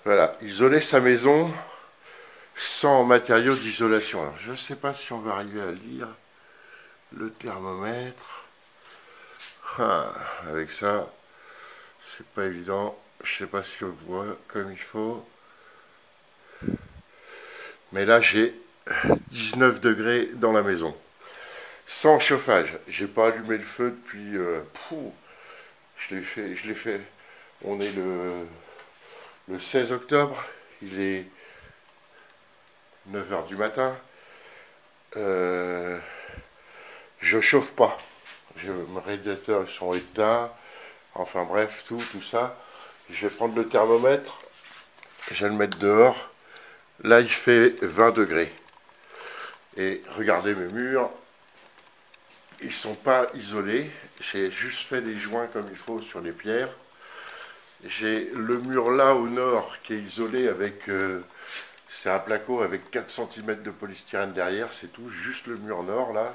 Voilà, isoler sa maison sans matériaux d'isolation. Alors, je ne sais pas si on va arriver à lire le thermomètre. Ah, avec ça, c'est pas évident. Je sais pas si on le voit comme il faut. Mais là, j'ai 19 degrés dans la maison. Sans chauffage. J'ai pas allumé le feu depuis. Je l'ai fait. On est le 16 octobre. Il est 9 heures du matin. Euh, je chauffe pas. Mes radiateurs sont éteints. Enfin bref, tout ça. Je vais prendre le thermomètre. Je vais le mettre dehors. Là, il fait 20 degrés. Et regardez mes murs. Ils sont pas isolés. J'ai juste fait des joints comme il faut sur les pierres. J'ai le mur là au nord qui est isolé avec. C'est un placo avec 4 cm de polystyrène derrière. C'est tout. Juste le mur nord là.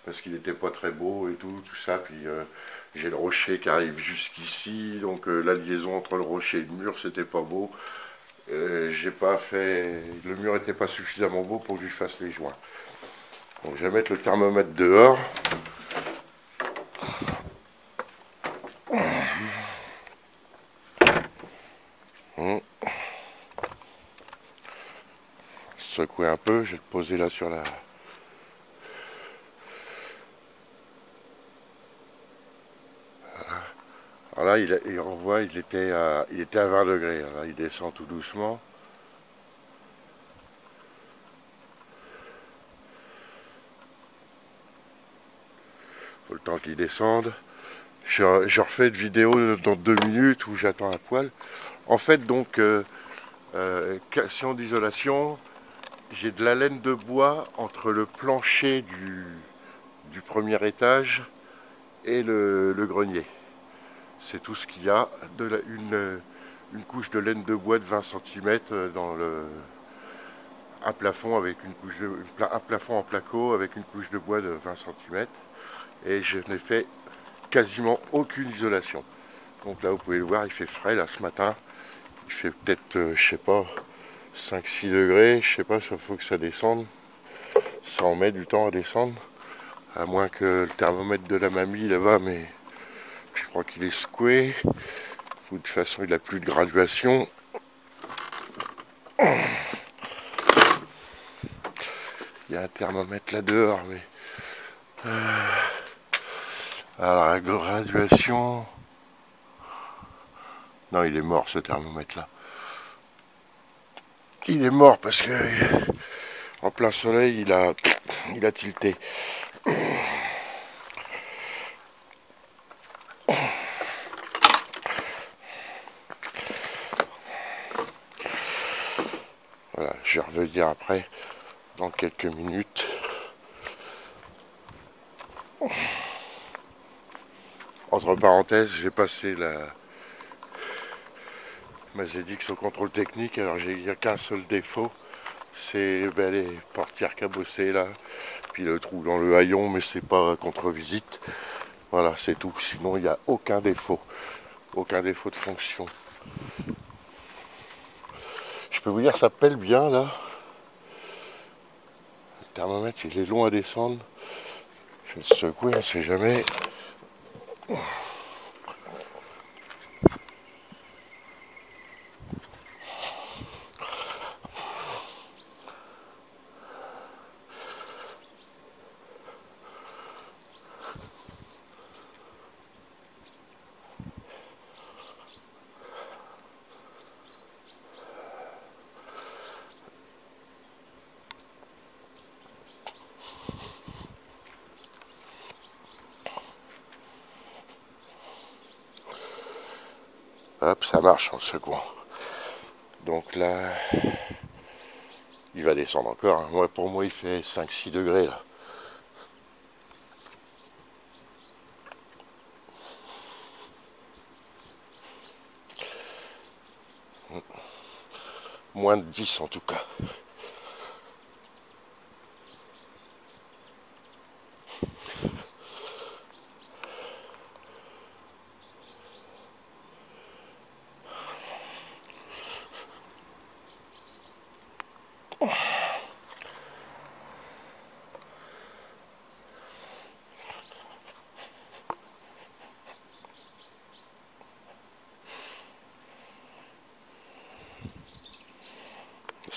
Parce qu'il n'était pas très beau et tout ça. Puis j'ai le rocher qui arrive jusqu'ici. Donc la liaison entre le rocher et le mur, c'était pas beau. J'ai pas fait. Le mur n'était pas suffisamment beau pour que je lui fasse les joints. Donc je vais mettre le thermomètre dehors. Secouer un peu, je vais le poser là sur la. Alors là, on voit, il était à 20 degrés. Alors là, il descend tout doucement. Faut le temps qu'il descende. Je refais une vidéo dans 2 minutes où j'attends un poil. En fait, donc, question d'isolation, j'ai de la laine de bois entre le plancher du premier étage et le grenier. C'est tout ce qu'il y a. Une couche de laine de bois de 20 cm dans un plafond avec un plafond en placo avec une couche de bois de 20 cm. Et je n'ai fait quasiment aucune isolation. Donc là, vous pouvez le voir, il fait frais là ce matin. Il fait peut-être, je sais pas, 5-6 degrés. Je sais pas, il faut que ça descende. Ça en met du temps à descendre. À moins que le thermomètre de la mamie là-bas, mais je crois qu'il est secoué. De toute façon, il n'a plus de graduation. Il y a un thermomètre là dehors, mais. Alors, la graduation. Non, il est mort ce thermomètre là. Il est mort parce que en plein soleil, il a tilté. Voilà, je vais revenir après, dans quelques minutes. Entre parenthèses, j'ai passé ma ZX au contrôle technique. Alors il n'y a qu'un seul défaut, c'est les portières cabossées là, puis le trou dans le haillon, mais c'est pas contre visite. Voilà, c'est tout. Sinon, il n'y a aucun défaut de fonction. Je peux vous dire, ça pèle bien là. Le thermomètre, il est long à descendre. Je vais le secouer, on ne sait jamais. Hop, ça marche en le secouant. Donc là, il va descendre encore. Moi, pour moi, il fait 5-6 degrés là. Moins de 10 en tout cas.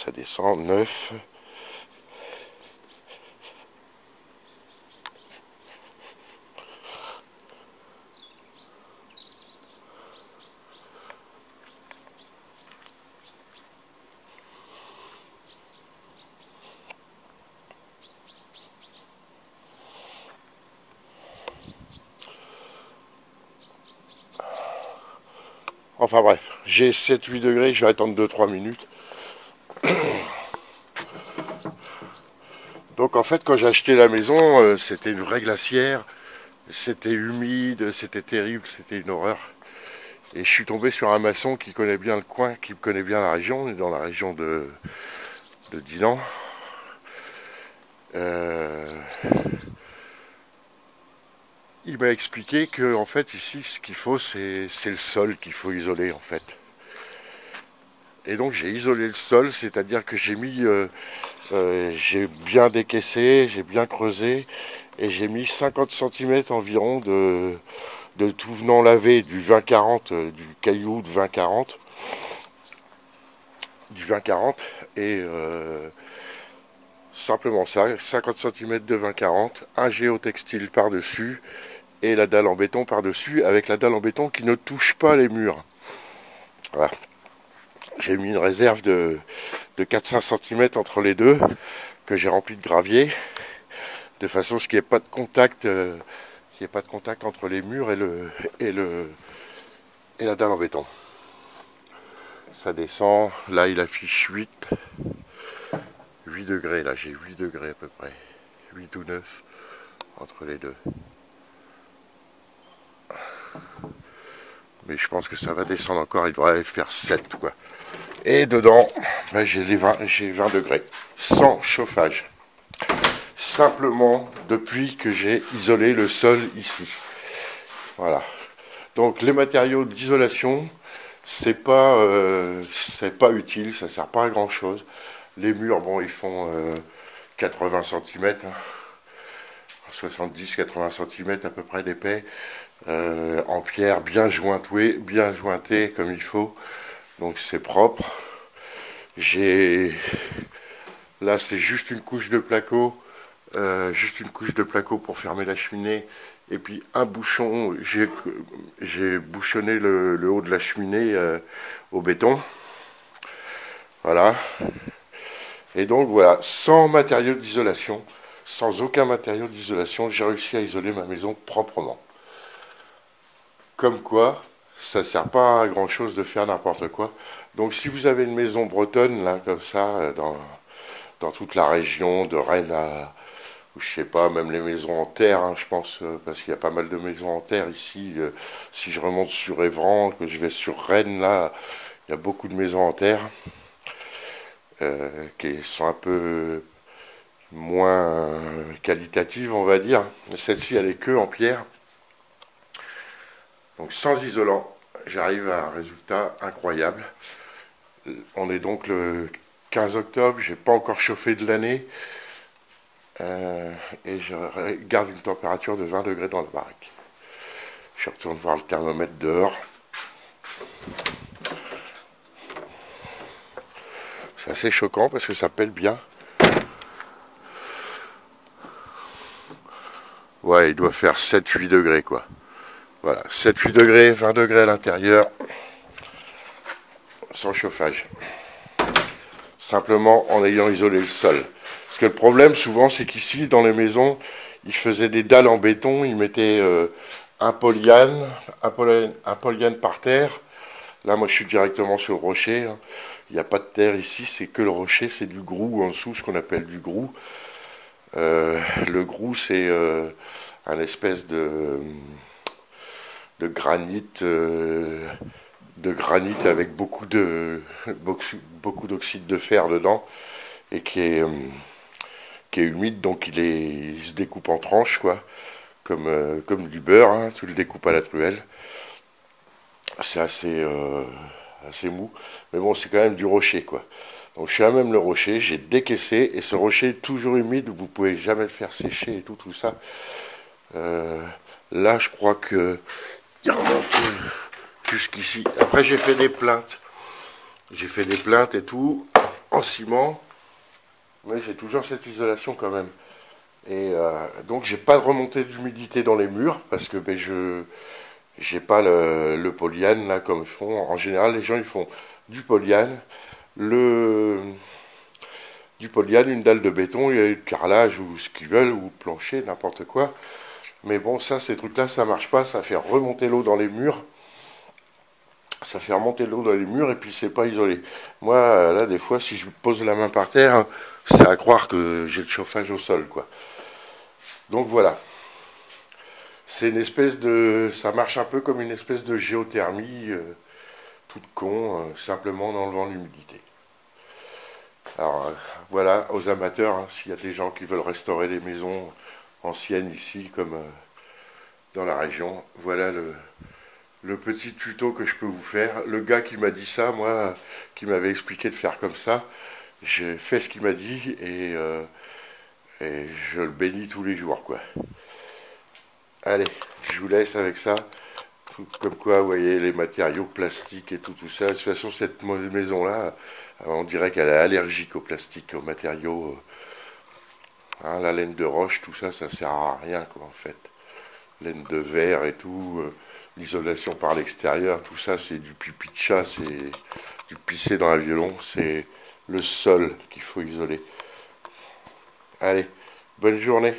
ça descend, 9. Enfin bref, j'ai 7-8 degrés, je vais attendre 2-3 minutes. Donc en fait, quand j'ai acheté la maison, c'était une vraie glacière. C'était humide, c'était terrible, c'était une horreur. Et je suis tombé sur un maçon qui connaît bien le coin, qui connaît bien la région. On est dans la région de Dinan. Il m'a expliqué que en fait ici, ce qu'il faut, c'est le sol qu'il faut isoler en fait. Et donc j'ai isolé le sol, c'est-à-dire que j'ai bien décaissé, j'ai bien creusé, et j'ai mis 50 cm environ de tout venant laver, du 20-40, du caillou de 20-40, et simplement ça, 50 cm de 20-40, un géotextile par-dessus, et la dalle en béton par-dessus, avec la dalle en béton qui ne touche pas les murs. Voilà. J'ai mis une réserve de 4-5 cm entre les deux, que j'ai rempli de gravier, de façon à ce qu'il n'y ait pas de contact, entre les murs et la dalle en béton. Ça descend, là il affiche 8 degrés, là j'ai 8 degrés à peu près, 8 ou 9 entre les deux. Mais je pense que ça va descendre encore, il devrait faire 7 quoi. Et dedans, ben j'ai 20 degrés, sans chauffage. Simplement depuis que j'ai isolé le sol ici. Voilà. Donc les matériaux d'isolation, c'est pas utile, ça sert pas à grand chose. Les murs, bon, ils font 80 cm, 70-80 cm à peu près d'épais, en pierre bien jointé comme il faut. Donc c'est propre. Là c'est juste une couche de placo, pour fermer la cheminée, et puis un bouchon. J'ai bouchonné le haut de la cheminée au béton. Voilà. Et donc voilà, sans aucun matériau d'isolation, j'ai réussi à isoler ma maison proprement. Comme quoi, ça sert pas à grand chose de faire n'importe quoi. Donc si vous avez une maison bretonne, là, comme ça, dans toute la région, de Rennes à, je sais pas, même les maisons en terre, hein, je pense, parce qu'il y a pas mal de maisons en terre ici. Si je remonte sur Évran, que je vais sur Rennes, là, il y a beaucoup de maisons en terre, qui sont un peu moins qualitatives, on va dire. Celle-ci, elle est que en pierre. Donc sans isolant, j'arrive à un résultat incroyable. On est donc le 15 octobre, j'ai pas encore chauffé de l'année, et je garde une température de 20 degrés dans la baraque. Je retourne voir le thermomètre dehors. C'est assez choquant parce que ça pèle bien. Ouais, il doit faire 7-8 degrés quoi. Voilà, 7-8 degrés, 20 degrés à l'intérieur, sans chauffage. Simplement en ayant isolé le sol. Parce que le problème souvent, c'est qu'ici, dans les maisons, ils faisaient des dalles en béton, ils mettaient un polyane par terre. Là, moi, je suis directement sur le rocher. Hein. Il n'y a pas de terre ici, c'est que le rocher, c'est du grou en dessous, ce qu'on appelle du grou. Le grou, c'est un espèce de granit, avec beaucoup d'oxyde de fer dedans, et qui est humide, donc il se découpe en tranches, quoi, comme du beurre, hein, tu le découpes à la truelle. C'est assez mou, mais bon, c'est quand même du rocher, quoi. Donc je suis à même le rocher, j'ai décaissé, et ce rocher est toujours humide, vous pouvez jamais le faire sécher et tout ça. Là, je crois que il remonte jusqu'ici. Après, j'ai fait des plaintes et tout. en ciment, mais j'ai toujours cette isolation quand même. Et donc j'ai pas de remontée d'humidité dans les murs parce que ben, je j'ai pas le polyane là comme ils font. En général, les gens ils font du polyane, le du polyane, une dalle de béton, il y a eu de carrelage ou ce qu'ils veulent ou plancher, n'importe quoi. Mais bon, ça, ces trucs-là, ça marche pas. Ça fait remonter l'eau dans les murs. Ça fait remonter l'eau dans les murs et puis c'est pas isolé. Moi, là, des fois, si je pose la main par terre, c'est à croire que j'ai le chauffage au sol, quoi. Donc voilà. C'est une espèce de, ça marche un peu comme une espèce de géothermie, toute con, simplement en enlevant l'humidité. Alors voilà, aux amateurs, hein, s'il y a des gens qui veulent restaurer des maisons anciennes ici, comme dans la région, voilà le petit tuto que je peux vous faire. Le gars qui m'a dit ça, moi, qui m'avait expliqué de faire comme ça, j'ai fait ce qu'il m'a dit et je le bénis tous les jours, quoi. Allez, je vous laisse avec ça. Comme quoi, vous voyez, les matériaux plastiques et tout ça. De toute façon, cette maison-là, on dirait qu'elle est allergique au plastique, aux matériaux. Hein, la laine de roche, tout ça, ça sert à rien, quoi, en fait. Laine de verre et tout, l'isolation par l'extérieur, tout ça, c'est du pipi de chat, c'est du pisser dans un violon, c'est le sol qu'il faut isoler. Allez, bonne journée.